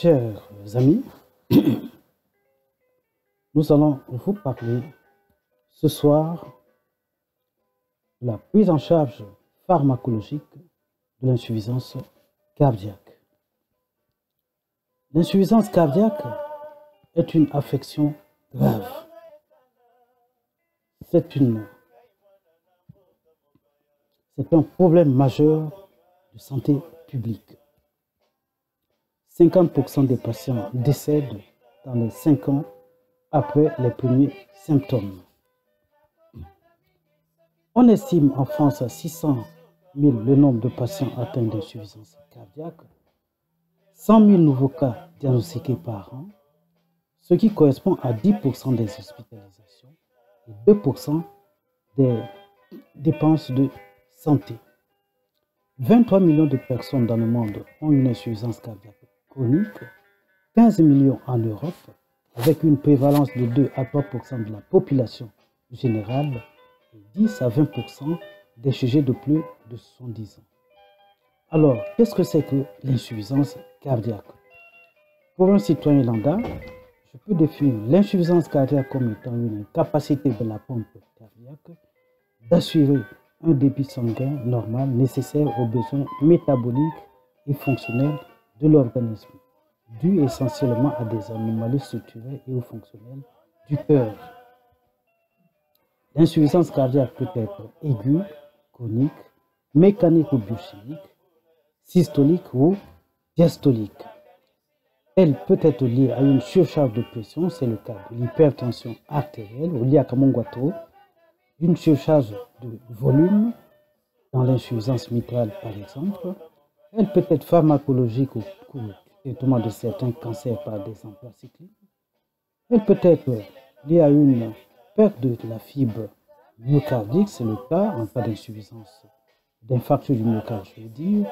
Chers amis, nous allons vous parler ce soir de la prise en charge pharmacologique de l'insuffisance cardiaque. L'insuffisance cardiaque est une affection grave. C'est un problème majeur de santé publique. 50% des patients décèdent dans les 5 ans après les premiers symptômes. On estime en France à 600 000 le nombre de patients atteints d'insuffisance cardiaque, 100 000 nouveaux cas diagnostiqués par an, ce qui correspond à 10% des hospitalisations et 2% des dépenses de santé. 23 millions de personnes dans le monde ont une insuffisance cardiaque chronique, 15 millions en Europe, avec une prévalence de 2 à 3% de la population générale et 10 à 20% des sujets de plus de 70 ans. Alors, qu'est-ce que c'est que l'insuffisance cardiaque? Pour un citoyen lambda, je peux définir l'insuffisance cardiaque comme étant une incapacité de la pompe cardiaque d'assurer un débit sanguin normal nécessaire aux besoins métaboliques et fonctionnels de l'organisme, dû essentiellement à des anomalies structurelles et ou fonctionnelles du cœur. L'insuffisance cardiaque peut être aiguë, chronique, mécanique ou biochimique, systolique ou diastolique. Elle peut être liée à une surcharge de pression, c'est le cas de l'hypertension artérielle ou liée à Kamonguato, une surcharge de volume dans l'insuffisance mitrale par exemple. Elle peut être pharmacologique au cours du traitement de certains cancers par des emplois cycliques. Elle peut être liée à une perte de la fibre myocardique, c'est le cas en cas d'insuffisance, d'infarctus du myocarde, je veux dire.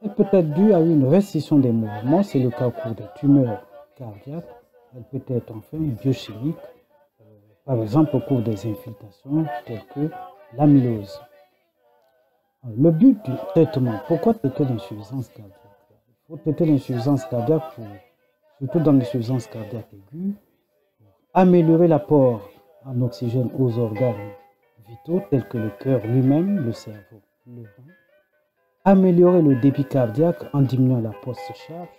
Elle peut être due à une restriction des mouvements, c'est le cas au cours des tumeurs cardiaques. Elle peut être enfin biochimique, par exemple au cours des infiltrations telles que l'amylose. Le but du traitement, pourquoi traiter l'insuffisance cardiaque? Il faut traiter l'insuffisance cardiaque, surtout dans l'insuffisance cardiaque aiguë, pour améliorer l'apport en oxygène aux organes vitaux tels que le cœur lui-même, le cerveau, le rein, améliorer le débit cardiaque en diminuant la post-charge,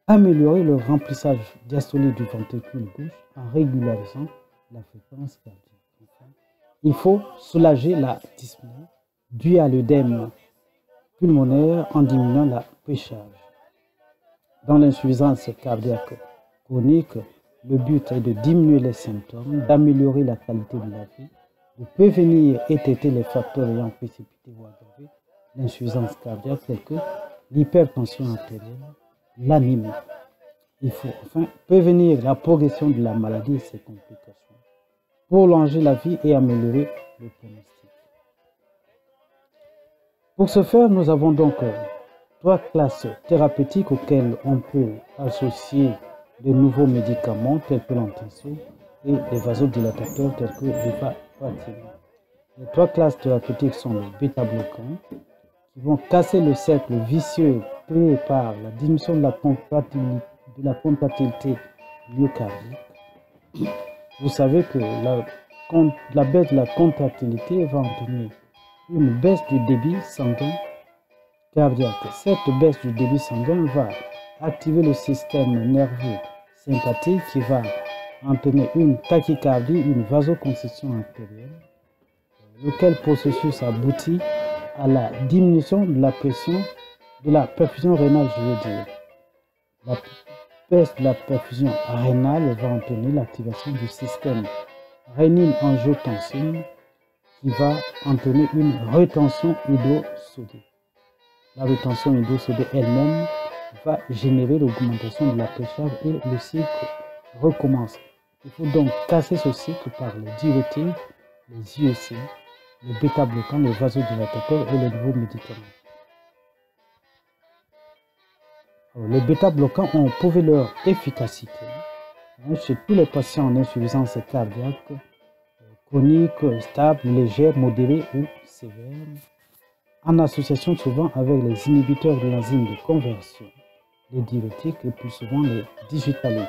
améliorer le remplissage diastolique du ventricule gauche en régularisant la fréquence cardiaque. Enfin, il faut soulager la dyspnée due à l'œdème pulmonaire en diminuant la précharge. Dans l'insuffisance cardiaque chronique, le but est de diminuer les symptômes, d'améliorer la qualité de la vie, de prévenir et traiter les facteurs ayant précipité ou aggravé l'insuffisance cardiaque tels que l'hypertension artérielle, l'anémie. Il faut enfin prévenir la progression de la maladie et ses complications, prolonger la vie et améliorer le pronostic. Pour ce faire, nous avons donc 3 classes thérapeutiques auxquelles on peut associer de nouveaux médicaments tels que l'antenso et les vasodilatateurs tels que l'evaparatine. Les 3 classes thérapeutiques sont les bêta-bloquants qui vont casser le cercle vicieux créé par la diminution de la contractilité myocardique. Vous savez que la baisse de la contractilité va entraîner une baisse du débit sanguin cardiaque. Cette baisse du débit sanguin va activer le système nerveux sympathique qui va entraîner une tachycardie, une vasoconstriction artérielle, lequel processus aboutit à la diminution de la pression de la perfusion rénale, je veux dire. La baisse de la perfusion rénale va entraîner l'activation du système rénine-angiotensine qui va entraîner une rétention hydrosodée. La rétention hydrosodée elle-même va générer l'augmentation de la précharge et le cycle recommence. Il faut donc casser ce cycle par les diurétiques, les IEC, les bêta-bloquants, les vasodilatateurs et les nouveaux médicaments. Alors, les bêta-bloquants ont prouvé leur efficacité chez tous les patients en insuffisance cardiaque chronique, stable, légère, modérée ou sévère, en association souvent avec les inhibiteurs de l'enzyme de conversion les diurétiques et plus souvent les digitaliques.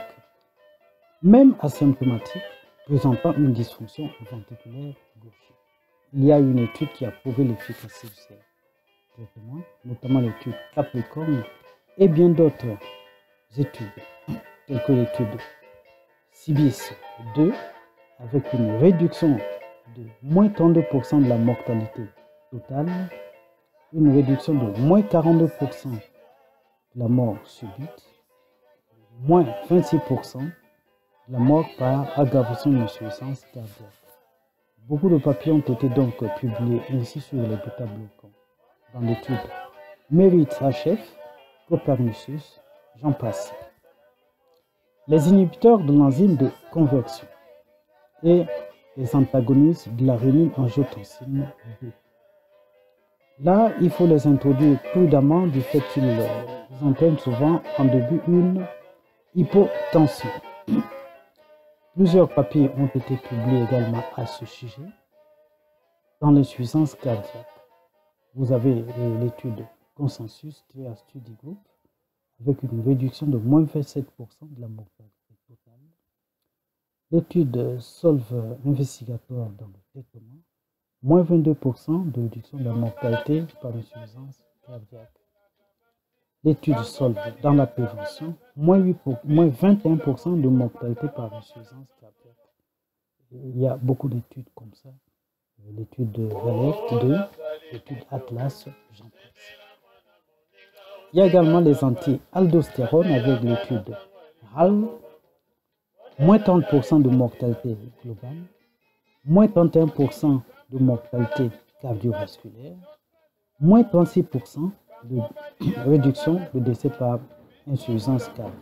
Même asymptomatiques, présentant une dysfonction ventriculaire gauche. Il y a une étude qui a prouvé l'efficacité de ces traitements, notamment l'étude Capricorne et bien d'autres études, telles que l'étude CIBIS 2, avec une réduction de moins 32% de la mortalité totale, une réduction de moins 42% de la mort subite, moins 26% de la mort par aggravation d'une insuffisance cardiaque. Beaucoup de papiers ont été donc publiés ainsi sur les bêta-bloquants dans l'étude Merit HF, Copernicus, j'en passe. Les inhibiteurs de l'enzyme de conversion et les antagonistes de la rénine-angiotensine B. Là, il faut les introduire prudemment du fait qu'ils entraînent souvent en début une hypotension. Plusieurs papiers ont été publiés également à ce sujet dans l'insuffisance cardiaque. Vous avez l'étude Consensus Trial Study Group avec une réduction de moins 27% de la mortalité totale. L'étude Solve Investigator dans le traitement, moins 22% de réduction de la mortalité par insuffisance cardiaque. L'étude Solve dans la prévention, moins 21% de mortalité par insuffisance cardiaque. Il y a beaucoup d'études comme ça. L'étude de Relève 2, l'étude Atlas, j'en passe. Il y a également les anti-aldostérone avec l'étude HAL, moins 30% de mortalité globale, moins 31% de mortalité cardiovasculaire, moins 36% de réduction de décès par insuffisance cardiaque,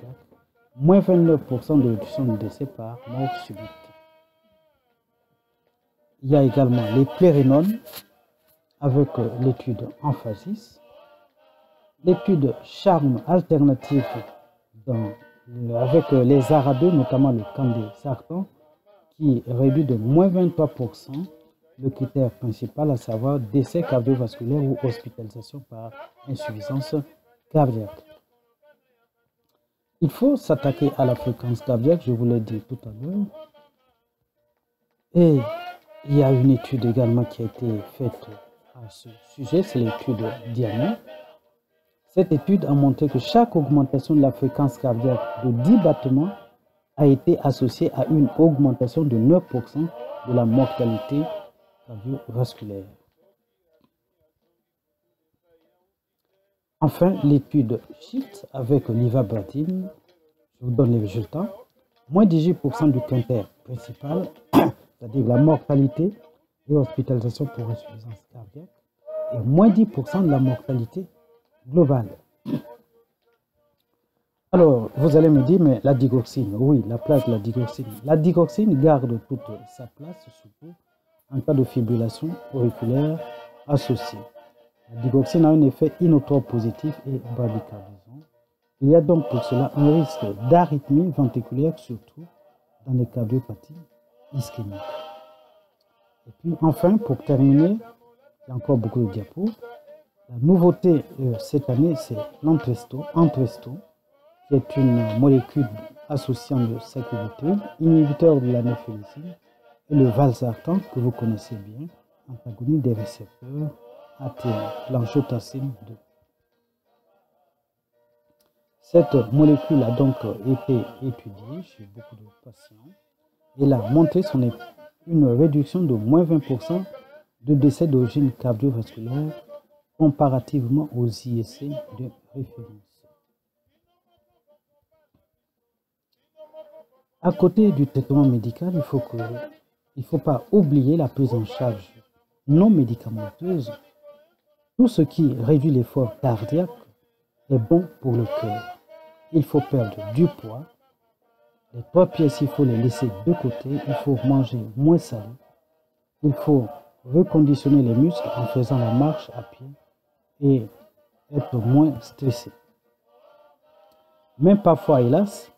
moins 29% de réduction de décès par mort subite. Il y a également les plérénones avec l'étude Emphasis, l'étude Charme alternative avec les ARA2, notamment le candésartan, qui réduit de moins 23% le critère principal, à savoir décès cardiovasculaire ou hospitalisation par insuffisance cardiaque. Il faut s'attaquer à la fréquence cardiaque, je vous l'ai dit tout à l'heure. Et il y a une étude également qui a été faite à ce sujet, c'est l'étude Diamant. Cette étude a montré que chaque augmentation de la fréquence cardiaque de 10 battements a été associée à une augmentation de 9% de la mortalité cardiovasculaire. Enfin, l'étude SHIFT avec l'ivabradine, je vous donne les résultats. Moins 18% du quintet principal, c'est-à-dire la mortalité et hospitalisation pour insuffisance cardiaque, et moins 10% de la mortalité globale. Alors, vous allez me dire, mais la digoxine, oui, la place de la digoxine. La digoxine garde toute sa place, surtout en cas de fibrillation auriculaire associée. La digoxine a un effet inotrope positif et bradicardisant. Il y a donc pour cela un risque d'arythmie ventriculaire, surtout dans les cardiopathies ischémiques. Et puis enfin, pour terminer, il y a encore beaucoup de diapos. La nouveauté cette année, c'est l'Entresto, qui est une molécule associant le saccharotène, inhibiteur de la néphélicine, et le valsartan, que vous connaissez bien, antagoniste des récepteurs AT1, l'angiotensine 2. Cette molécule a donc été étudiée chez beaucoup de patients. Elle a montré une réduction de moins 20% de décès d'origine cardiovasculaire comparativement aux IEC de référence. À côté du traitement médical, il ne faut pas oublier la prise en charge non médicamenteuse. Tout ce qui réduit l'effort cardiaque est bon pour le cœur. Il faut perdre du poids. Les 3 pièces, il faut les laisser de côté. Il faut manger moins salé. Il faut reconditionner les muscles en faisant la marche à pied et être moins stressé. Même parfois, hélas,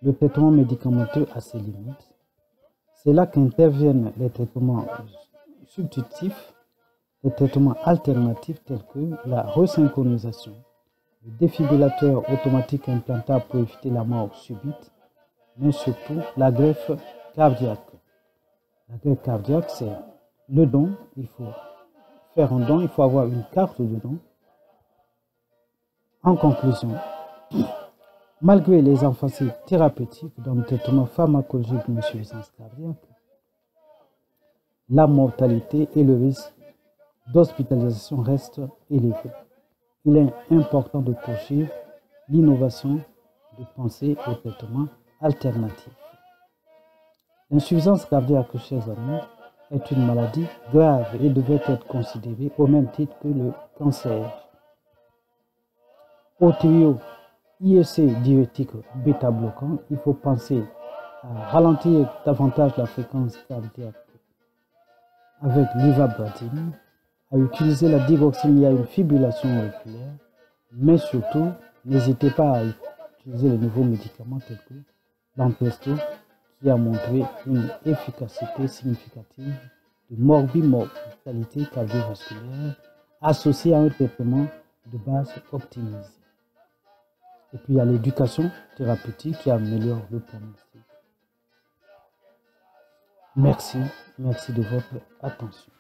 le traitement médicamenteux a ses limites. C'est là qu'interviennent les traitements substitutifs, les traitements alternatifs tels que la resynchronisation le défibrillateur automatique implantable pour éviter la mort subite, mais surtout la greffe cardiaque. La greffe cardiaque, c'est le don. Il faut faire un don, il faut avoir une carte de don. En conclusion, malgré les avancées thérapeutiques dans le traitement pharmacologique de l'insuffisance cardiaque, la mortalité et le risque d'hospitalisation restent élevés. Il est important de poursuivre l'innovation de penser au traitement alternatif. L'insuffisance cardiaque, chers amis, est une maladie grave et devrait être considérée au même titre que le cancer. Au trio IEC diurétique bêta-bloquant, il faut penser à ralentir davantage la fréquence cardiaque avec l'ivabradine, à utiliser la digoxine, il y a une fibrillation auriculaire, mais surtout, n'hésitez pas à utiliser les nouveaux médicaments tels que l'Empresto, qui a montré une efficacité significative de morbimortalité cardiovasculaire associée à un traitement de base optimisé. Et puis il y a l'éducation thérapeutique qui améliore le pronostic. Merci de votre attention.